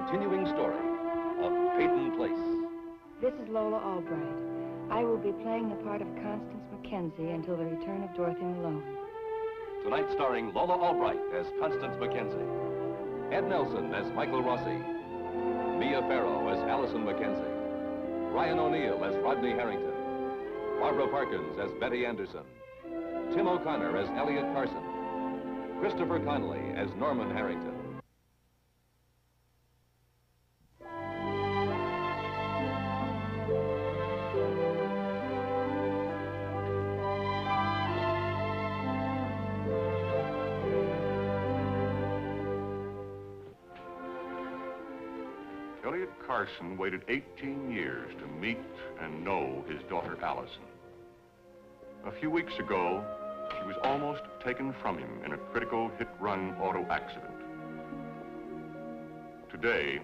continuing story of Peyton Place. This is Lola Albright. I will be playing the part of Constance Mackenzie until the return of Dorothy Malone. Tonight starring Lola Albright as Constance Mackenzie, Ed Nelson as Michael Rossi, Mia Farrow as Allison Mackenzie, Ryan O'Neill as Rodney Harrington, Barbara Parkins as Betty Anderson, Tim O'Connor as Elliot Carson, Christopher Connolly as Norman Harrington. Elliot Carson waited 18 years to meet and know his daughter Allison. A few weeks ago, she was almost taken from him in a critical hit-run auto accident. Today,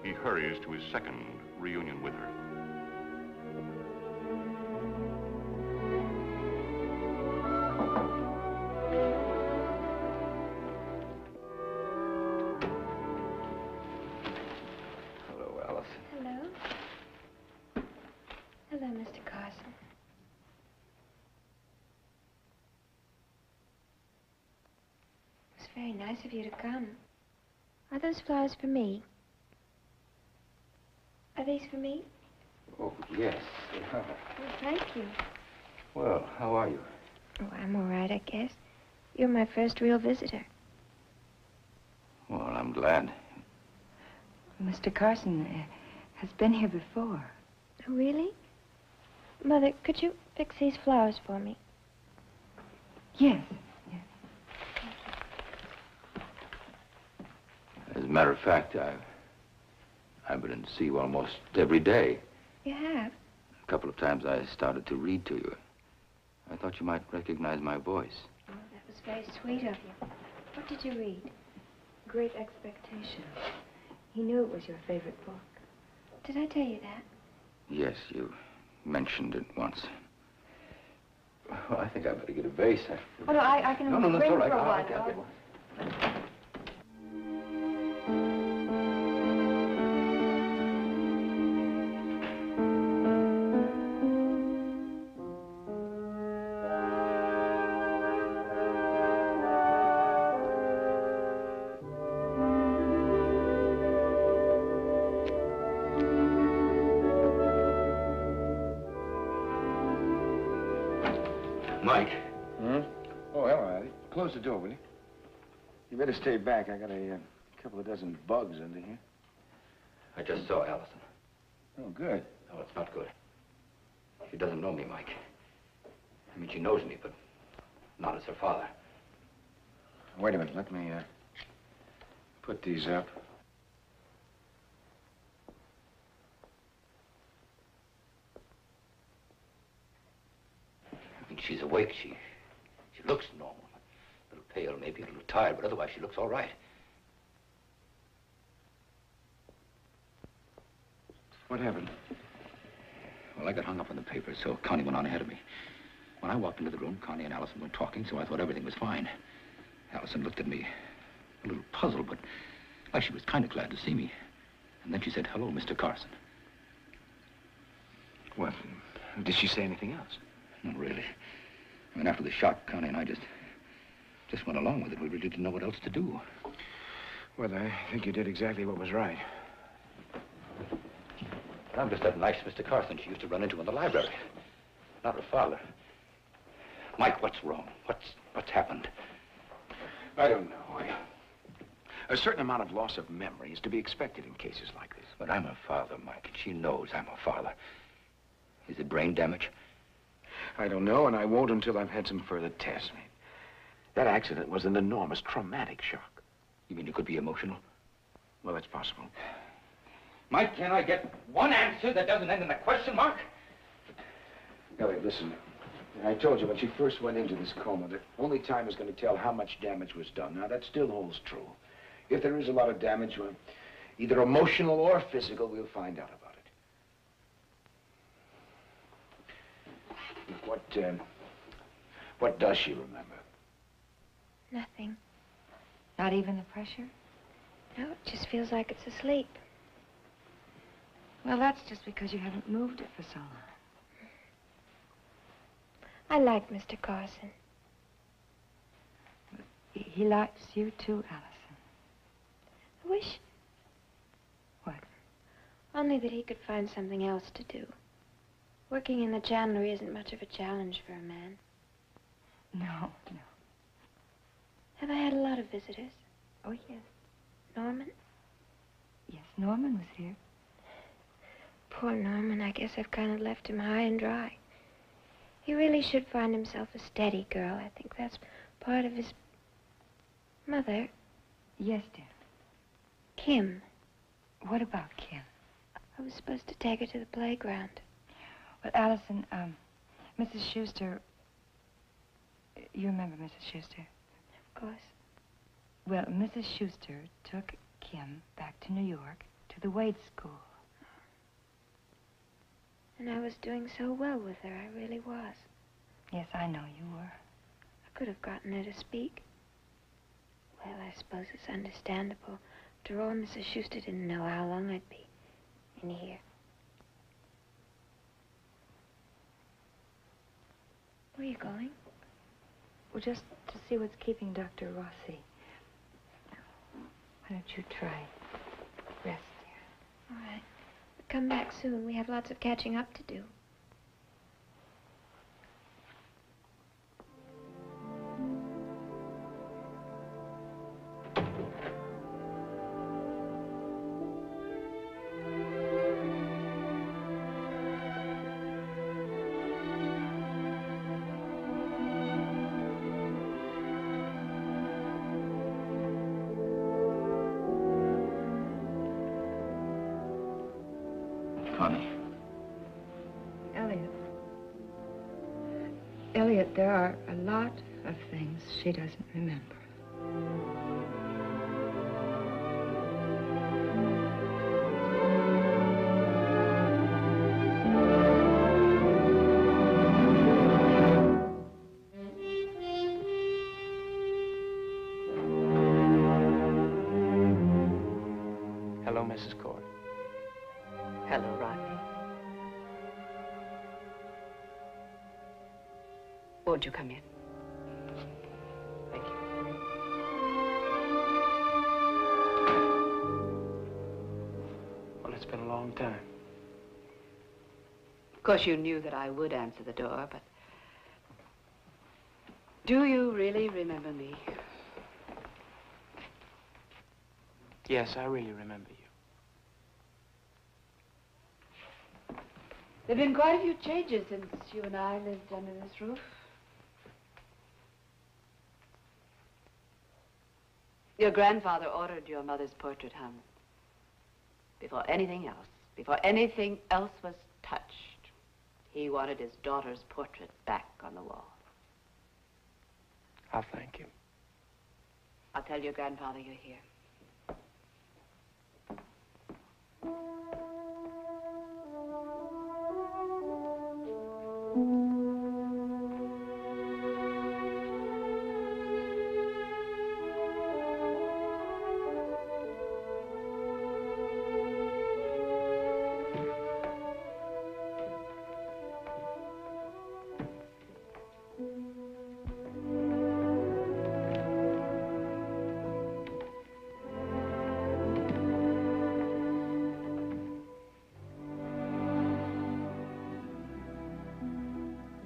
he hurries to his second reunion with her. Hello, Allison. Hello. Hello, Mr. Carson. It was very nice of you to come. Are those flowers for me? Are these for me? Oh, yes. Oh, thank you. Well, how are you? Oh, I'm all right, I guess. You're my first real visitor. Well, I'm glad. Mr. Carson has been here before. Oh, really? Mother, could you fix these flowers for me? Yes, yes. As a matter of fact, I've been to see you almost every day. You have? A couple of times I started to read to you. I thought you might recognize my voice. Oh, that was very sweet of you. What did you read? Great Expectations. He knew it was your favorite book. Did I tell you that? Yes, you mentioned it once. Well, I think I better get a vase. Oh, no, I can No, that's bring all right. for I'll one. get one. Mike. Hmm? Oh, hello, Addy. Close the door, will you? You better stay back. I got a couple of dozen bugs under here. I just saw Allison. Oh, good. No, it's not good. She doesn't know me, Mike. I mean, she knows me, but not as her father. Wait a minute. Let me put these up. I mean, she's awake. She looks normal. A little pale, maybe a little tired, but otherwise she looks all right. What happened? Well, I got hung up on the paper, so Connie went on ahead of me. When I walked into the room, Connie and Allison were talking, so I thought everything was fine. Allison looked at me, a little puzzled, but like she was kind of glad to see me. And then she said, "Hello, Mr. Carson." What? Did she say anything else? Not really. I mean, after the shock, Connie and I just went along with it. We really didn't know what else to do. Well, I think you did exactly what was right. I'm just that nice Mr. Carson she used to run into in the library. Not her father. Mike, what's wrong? What's happened? I don't know. A certain amount of loss of memory is to be expected in cases like this. But I'm her father, Mike, and she knows I'm her father. Is it brain damage? I don't know, and I won't until I've had some further tests. That accident was an enormous traumatic shock. You mean it could be emotional? Well, that's possible. Mike, can I get one answer that doesn't end in a question mark? Elliot, listen. I told you when she first went into this coma that only time is going to tell how much damage was done. Now, that still holds true. If there is a lot of damage, well, either emotional or physical, we'll find out about it. What does she remember? Nothing. Not even the pressure? No, it just feels like it's asleep. Well, that's just because you haven't moved it for so long. I like Mr. Carson. He likes you too, Allison. I wish... What? Only that he could find something else to do. Working in the chandlery isn't much of a challenge for a man. No. Have I had a lot of visitors? Oh, yes. Norman? Yes, Norman was here. Poor Norman, I guess I've kind of left him high and dry. He really should find himself a steady girl. I think that's part of his... Mother? Yes, dear. Kim. What about Kim? I was supposed to take her to the playground. Well, Allison, Mrs. Shuster... You remember Mrs. Shuster? Of course. Well, Mrs. Shuster took Kim back to New York to the Wade School. And I was doing so well with her, I really was. Yes, I know you were. I could have gotten her to speak. Well, I suppose it's understandable. After all, Mrs. Shuster didn't know how long I'd be in here. Where are you going? Well, just to see what's keeping Dr. Rossi. Why don't you try rest, dear? All right. Come back soon. We have lots of catching up to do. Elliot, there are a lot of things she doesn't remember. Hello, Mrs. Cord. Hello, Rodney. Won't you come in? Thank you. Well, it's been a long time. Of course, you knew that I would answer the door, but... Do you really remember me? Yes, I really remember you. There have been quite a few changes since you and I lived under this roof. Your grandfather ordered your mother's portrait hung before anything else was touched. He wanted his daughter's portrait back on the wall. I'll thank you. I'll tell your grandfather you're here.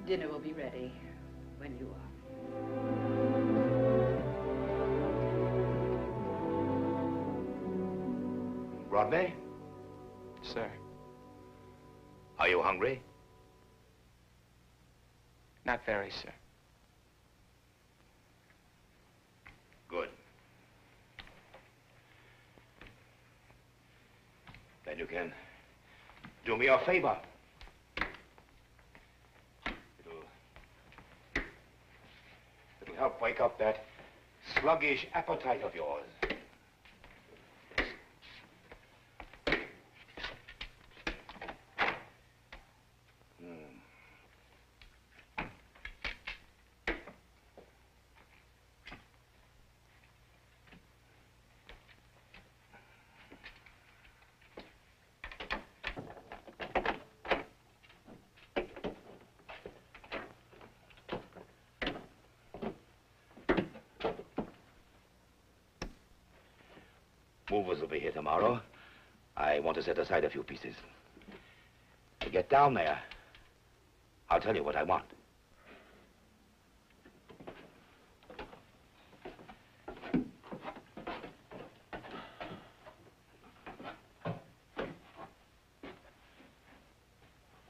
Dinner will be ready when you are. Rodney, Sir, are you hungry? not very, sir. Good. Then you can do me a favor. It'll help wake up that sluggish appetite of yours. Movers will be here tomorrow. I want to set aside a few pieces. To get down there, I'll tell you what I want.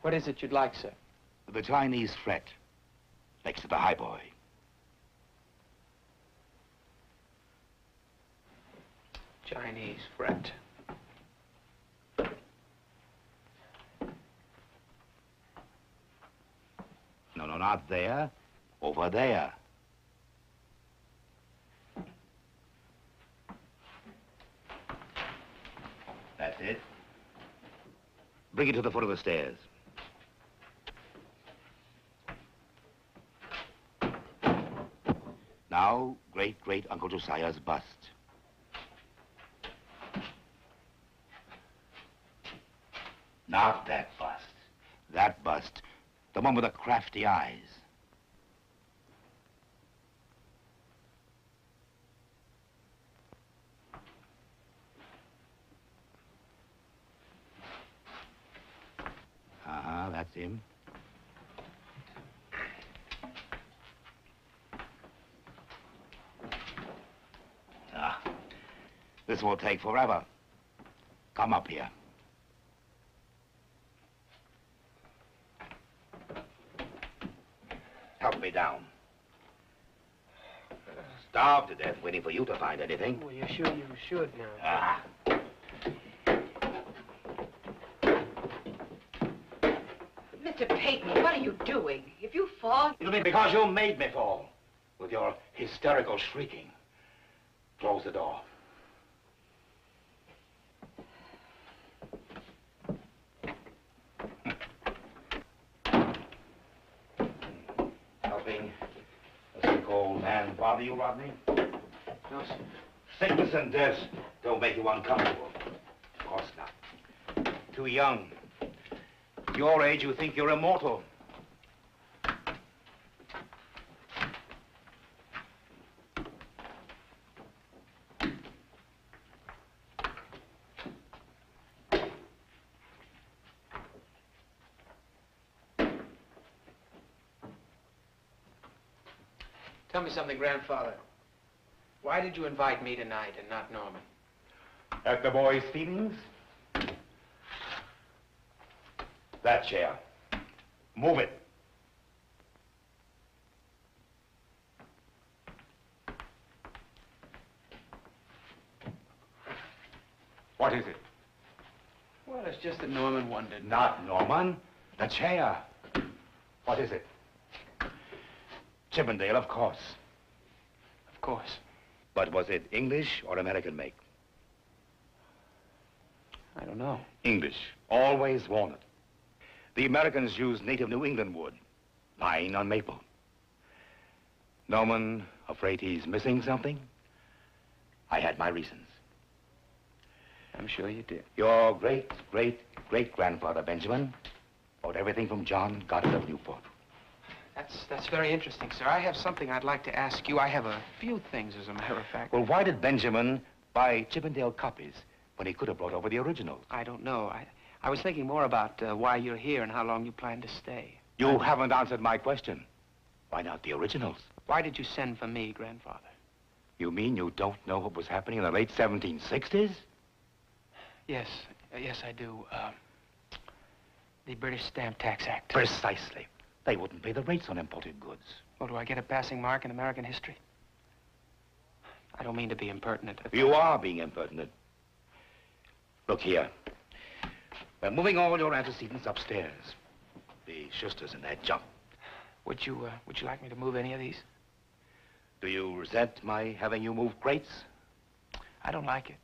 What is it you'd like, sir? The Chinese fret, next to the highboy. Chinese fret. No, not there. Over there. That's it. Bring it to the foot of the stairs. Now, great-great-uncle Josiah's bust. Not that bust. That bust. The one with the crafty eyes. Uh-huh, that's him. This will take forever. Come up here. Help me down. Starved to death waiting for you to find anything. Well, you're sure you should now. Ah. Mr. Peyton, what are you doing? If you fall... It'll be because you made me fall. With your hysterical shrieking. Close the door. Helping a sick old man bother you, Rodney? No, sir. Sickness and death don't make you uncomfortable. Of course not. Too young. At your age, you think you're immortal. Tell me something, Grandfather. Why did you invite me tonight and not Norman? At the boy's feelings? That chair. Move it. What is it? Well, it's just that Norman wondered. Not Norman. The chair. What is it? Chippendale, of course. Of course. But was it English or American make? I don't know. English. Always walnut. The Americans use native New England wood. Pine on maple. Norman, afraid he's missing something? I had my reasons. I'm sure you did. Your great-great-great-grandfather, Benjamin, bought everything from John Goddard of Newport. That's very interesting, sir. I have something I'd like to ask you. I have a few things, as a matter of fact. Well, why did Benjamin buy Chippendale copies when he could have brought over the originals? I don't know. I was thinking more about why you're here and how long you plan to stay. You haven't answered my question. Why not the originals? Why did you send for me, Grandfather? You mean you don't know what was happening in the late 1760s? Yes, yes, I do. The British Stamp Tax Act. Precisely. They wouldn't pay the rates on imported goods. Well, do I get a passing mark in American history? I don't mean to be impertinent. You are being impertinent. Look here. We're moving all your antecedents upstairs. The Shusters in that junk. Would you like me to move any of these? Do you resent my having you move crates? I don't like it.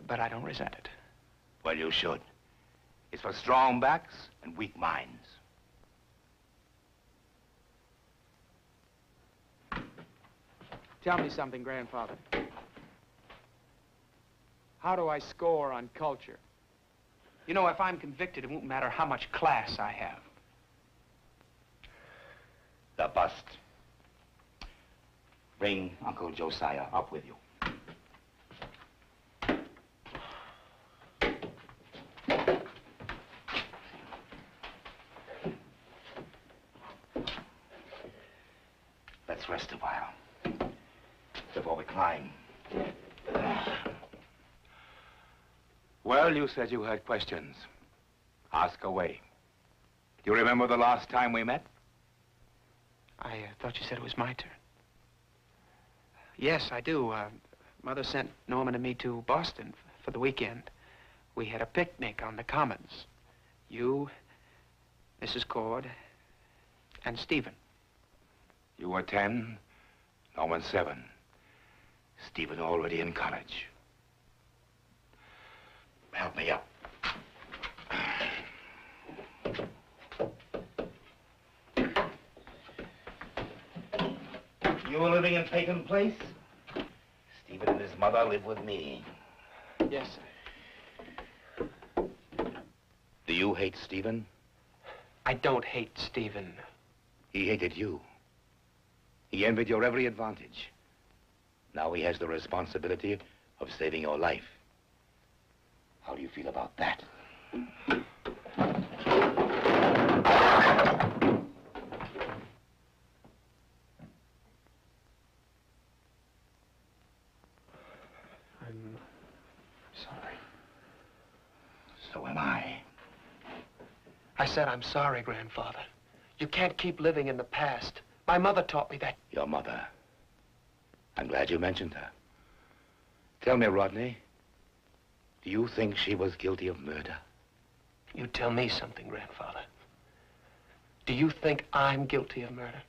But I don't resent it. Well, you should. It's for strong backs and weak minds. Tell me something, Grandfather. How do I score on culture? You know, if I'm convicted, it won't matter how much class I have. The bust. Bring Uncle Josiah up with you. Let's rest a while. Before we climb. Well, you said you had questions. Ask away. Do you remember the last time we met? I thought you said it was my turn. Yes, I do. Mother sent Norman and me to Boston for the weekend. We had a picnic on the Commons. You, Mrs. Cord, and Stephen. You were 10, Norman 7. Stephen already in college. Help me up. You were living in Peyton Place? Stephen and his mother live with me. Yes, sir. Do you hate Stephen? I don't hate Stephen. He hated you. He envied your every advantage. Now he has the responsibility of saving your life. How do you feel about that? I'm sorry. So am I. I said I'm sorry, Grandfather. You can't keep living in the past. My mother taught me that. Your mother. I'm glad you mentioned her. Tell me, Rodney, do you think she was guilty of murder? You tell me something, Grandfather. Do you think I'm guilty of murder?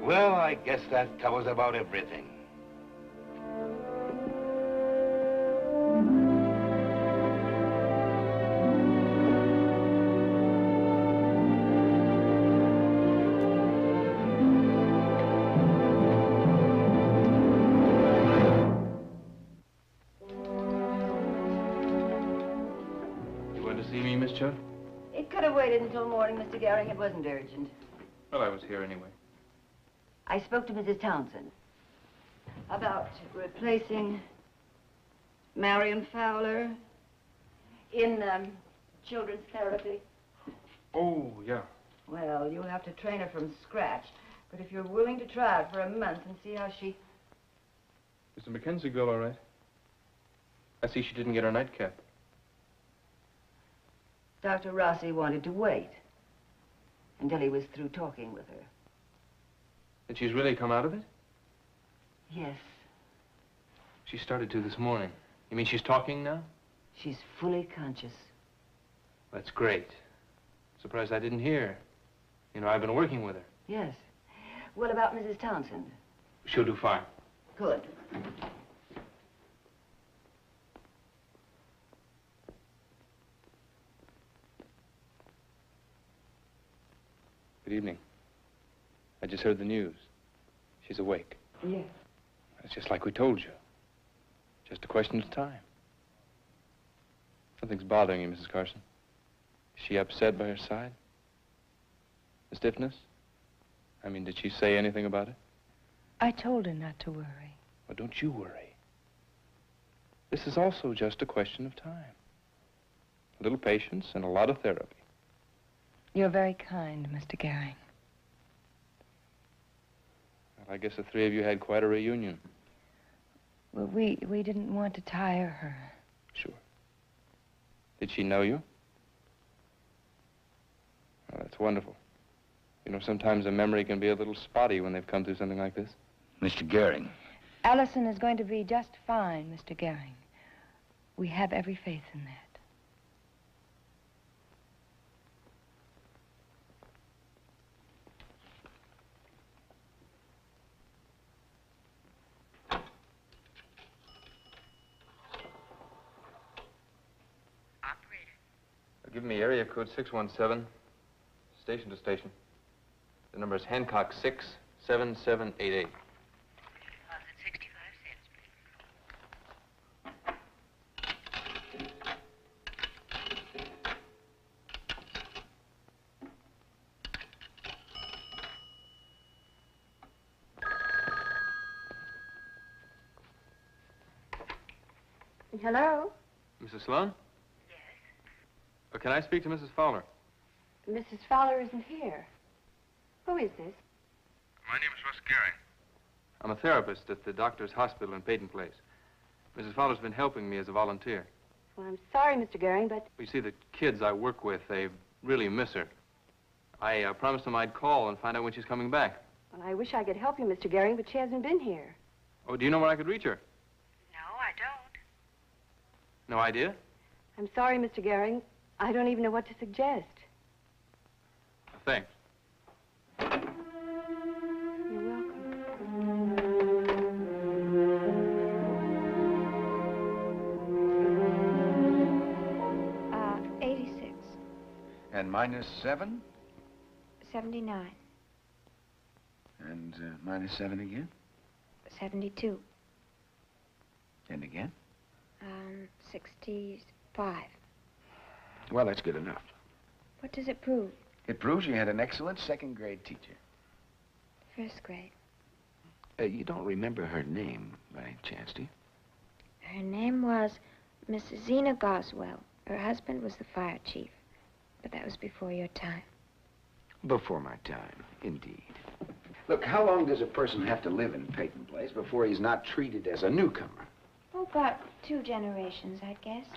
Well, I guess that covers about everything. You went to see me, Miss Chubb? It could have waited until morning, Mr. Gehring. It wasn't urgent. Well, I was here anyway. I spoke to Mrs. Townsend about replacing Marion Fowler in children's therapy. Oh, yeah. Well, you'll have to train her from scratch. But if you're willing to try it for a month and see how she... Is the Mackenzie girl all right? I see she didn't get her nightcap. Dr. Rossi wanted to wait until he was through talking with her. And she's really come out of it? Yes, She started to this morning. You mean she's talking now? she's fully conscious. That's great. Surprised I didn't hear. You know, I've been working with her. Yes. What about Mrs. Townsend? She'll do fine. Good. Good evening. I just heard the news. She's awake. Yes. It's just like we told you. Just a question of time. Something's bothering you, Mrs. Carson. Is she upset by her side? The stiffness? I mean, did she say anything about it? I told her not to worry. Well, don't you worry. This is also just a question of time. A little patience and a lot of therapy. You're very kind, Mr. Gehring. Well, I guess the three of you had quite a reunion. Well, we didn't want to tire her. Sure. Did she know you? Well, that's wonderful. You know, sometimes a memory can be a little spotty when they've come through something like this. Mr. Gehring. Allison is going to be just fine, Mr. Gehring. We have every faith in that. Give me area code 617, station to station. The number is Hancock 67788. Deposit 65 cents, please. Hello? Mrs. Sloan? Yes. Can I speak to Mrs. Fowler? Mrs. Fowler isn't here. Who is this? My name is Russ Gehring. I'm a therapist at the doctor's hospital in Peyton Place. Mrs. Fowler's been helping me as a volunteer. Well, I'm sorry, Mr. Gehring, but... You see, the kids I work with, they really miss her. I promised them I'd call and find out when she's coming back. Well, I wish I could help you, Mr. Gehring, but she hasn't been here. Oh, do you know where I could reach her? No, I don't. No idea? I'm sorry, Mr. Gehring. I don't even know what to suggest. Thanks. You're welcome. 86. And minus 7? 79. And minus 7 again? 72. And again? 65. Well, that's good enough. What does it prove? It proves you had an excellent second-grade teacher. First grade. You don't remember her name, by chance, do you? Her name was Mrs. Zena Goswell. Her husband was the fire chief. But that was before your time. Before my time, indeed. Look, how long does a person have to live in Peyton Place before he's not treated as a newcomer? Oh, about 2 generations, I guess.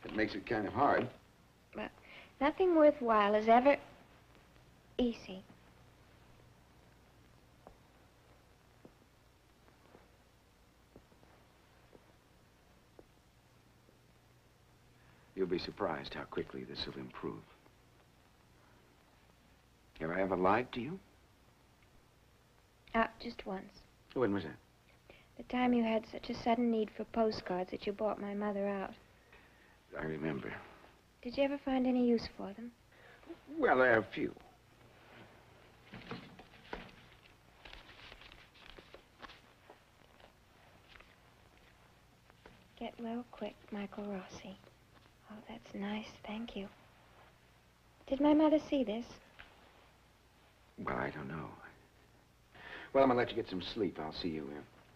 It makes it kind of hard. But nothing worthwhile is ever easy. You'll be surprised how quickly this will improve. Have I ever lied to you? Just once. When was that? The time you had such a sudden need for postcards that you bought my mother out. I remember. Did you ever find any use for them? Well, there are a few. Get well quick, Michael Rossi. Oh, that's nice. Thank you. Did my mother see this? Well, I don't know. Well, I'm gonna let you get some sleep. I'll see you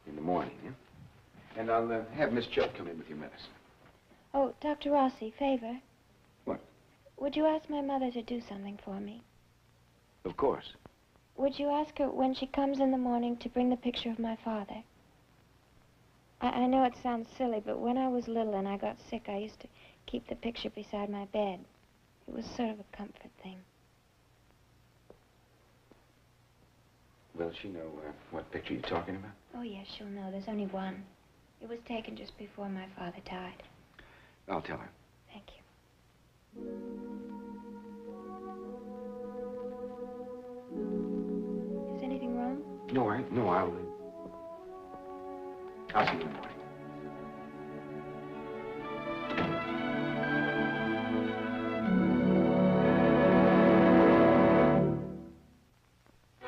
in the morning, yeah? And I'll have Miss Chubb come in with your medicine. Oh, Dr. Rossi, favor. What? Would you ask my mother to do something for me? Of course. Would you ask her when she comes in the morning to bring the picture of my father? I know it sounds silly, but when I was little and I got sick, I used to keep the picture beside my bed. It was sort of a comfort thing. Will she know what picture you're talking about? Oh, yes, she'll know. There's only one. It was taken just before my father died. I'll tell her. Thank you. Is anything wrong? No, I'll see you in the morning.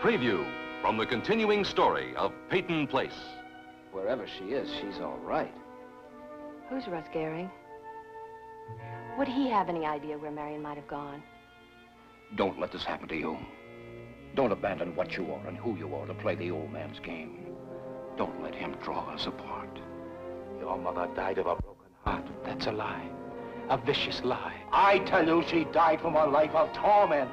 Preview from the continuing story of Peyton Place. Wherever she is, she's all right. Who's Russ Gehring? Would he have any idea where Marion might have gone? Don't let this happen to you. Don't abandon what you are and who you are to play the old man's game. Don't let him draw us apart. Your mother died of a broken heart. That's a lie. A vicious lie. I tell you, she died from a life of torment.